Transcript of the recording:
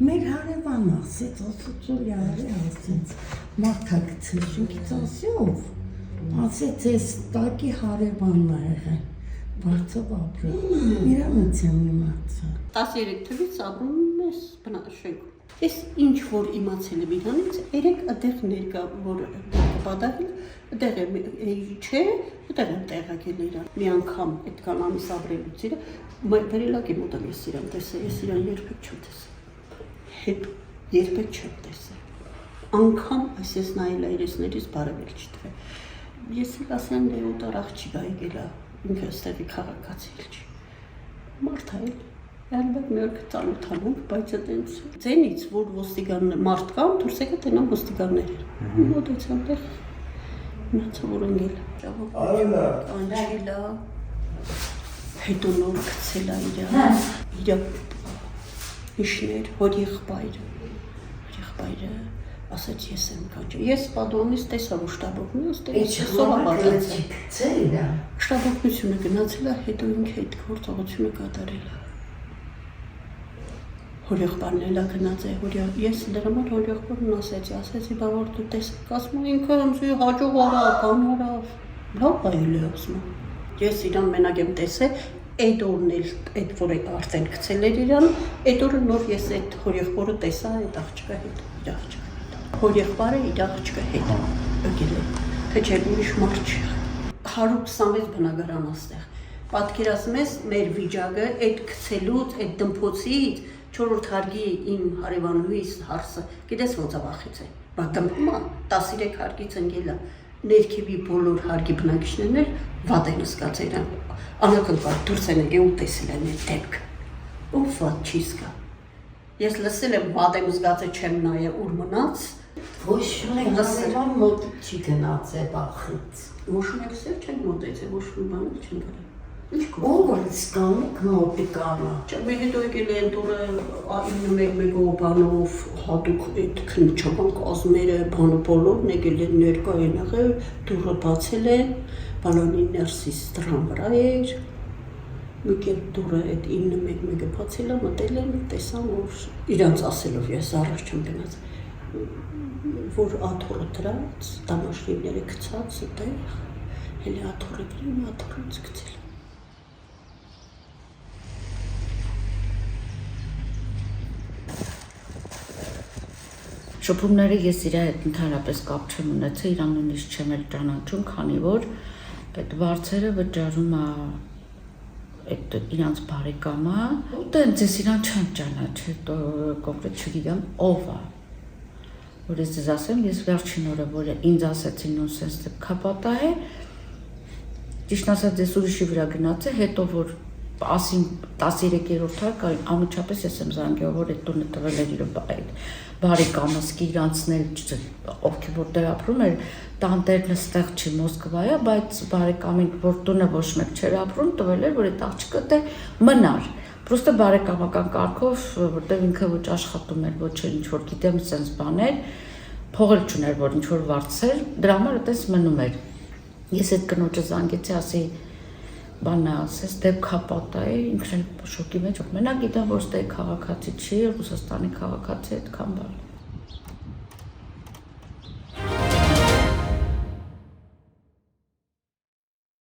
մեր հարևան ասեց, ոսուցուլի արի ասեց, մարդակցել շունքից ասյով, ասեց ես տակի հարևանն ա եղել, բարձով ապրում, իրանից եմ իմացա։ 13 թվից ապրում ես բնակաշենքում։ Ես ինչ որ իմացել եմ իրանից, երեք այդեղ ներկա, որ պատահել, այդեղ եմ չէ, այդեղ եմ տեղակել իրան։ Մի անգամ այդքան ամիս ապրելուց իրա, վերելակ եմ ուտել ես իրան տեսել, ես իրան երբեք չեմ տեսել։ Հետ երբեք չեմ տեսել։ Անգամ այս ես նայել այրեսներից բարևել չտվե։ Ես էլ ասեմ դե ուտար աղջիկ եկել է, ինքը ստեղի քաղաքացի չի։ Մարդ է Ալբետ մի օր ծանոթանում, բայց այդպես ձենից, որ ոստիկաններ մարդ կան, դուրս եկա տենամ ոստիկաններ էր։ Մոտեցան տեղ, մնացա որ ընկել։ Անջելա, հետո նոր գցել ա իրա իշներ, հոր եղբայրը, ասաց ես եմ կանջել։ Ես պատոնից տեսա, որ շտաբողն է, շտաբողնությունը գնացել ա, հետո ինքը այդ գործողությունը կատարել ա։ Հոր եղբայրն էլ ա գնաց է, ես դրա համար հոր եղբայրն ասեցի, բա որ դու տեսք, ասում ինքը ինձ հաջող արա, բան արա, լավ այլ է ասում։ Ես իրան մենակ եմ տեսել, այդ օրն էլ, այդ որ արդեն գցել էր իրան, այդ օրը նոր ես այդ հոր եղբայրը տեսա այդ աղջկա հետ, իր աղջկա հետ։ Հոր եղբայրը իր աղջկա հետ եկել է, թե չէ ուրիշ մարդ չի։ 126 բնակարան աստեղ։ Պատկերացնում ես մեր վիճակը այդ գցելուց, այդ դմփոցից 4-րդ հարգի իմ հարևանուհիս հարսը, գիտես ոնց է վախից է, բա դմփում է 13 հարգից ընկել է, ներքևի բոլոր հարգի բնակիչներն էլ վատ են զգացել իրան, անակնկալ դուրս են եկել ու տեսել են այդ դեպքը, ով վատ չի զգա։ Ես լսել եմ վատ եմ զգացել, չեմ նայել ուր մնաց, ոչ մի հարևան մոտ չի գնաց է վախից։ Ոչ մի քսեր չեն մոտեցել, ոչ մի բան չեն գրել։ Ով սկանք մոտիկանը։ Մի հետո եկել են տուրը 911 բանով հատուկ այդ քննչական կազմերը բանը բոլորն եկել են ներկա են եղել, տուրը բացել են, բալոնի ներսից դրան վրա էր, մի կերպ տուրը այդ 911-ը բացել է, մտել են, տեսան, որ իրանց ասելով ես առաջ չեմ գնաց, որ աթոռը դրած, տամաշինները գցած այդտեղ, հելի աթոռը գրին, աթոռից գցել։ Շփումները ես իր հետ ընդհանրապես կապ չեմ ունեցել, իրան նույնիսկ չեմ էլ ճանաչում, քանի որ այդ վարձերը վճարում է այդ իրանց բարեկամը, ու տենց ես իրան չեմ ճանաչել, կոնկրետ չգիտեմ ով է։ Որ ես ձեզ ասեմ, ես վերջին օրը, որ ինձ ասեցին նոնսենս դեպքա պատահե, ճիշտ ասած ես ուրիշի վրա գնացի, հետո որ ասին 13-րդ հարկը անմիջապես ես եմ զանգել, որ այդ տունը տվել էր իր բարեկամս իրանցն էլ ովքեր որ դեր ապրում էր, տանտերն ստեղ չի Մոսկվա է, բայց բարեկամին որ տունը ոչ մեկ չէր ապրում, տվել էր, որ այդ աղջիկը դե մնար։ Պրոստը բարեկամական կարգով, որտեղ ինքը ոչ աշխատում էր, ոչ էլ ինչ որ գիտեմ sense բաներ, փողել չուներ, որ ինչ որ վարձեր, դրա համար այդպես մնում էր։ Ես այդ կնոջը զանգեցի, ասի բանա ասես դեպքա պատահի, ինքն էլ շոկի մեջ, մենակ գիտեմ, որ ստե քաղաքացի չի, Ռուսաստանի քաղաքացի այդքան բան։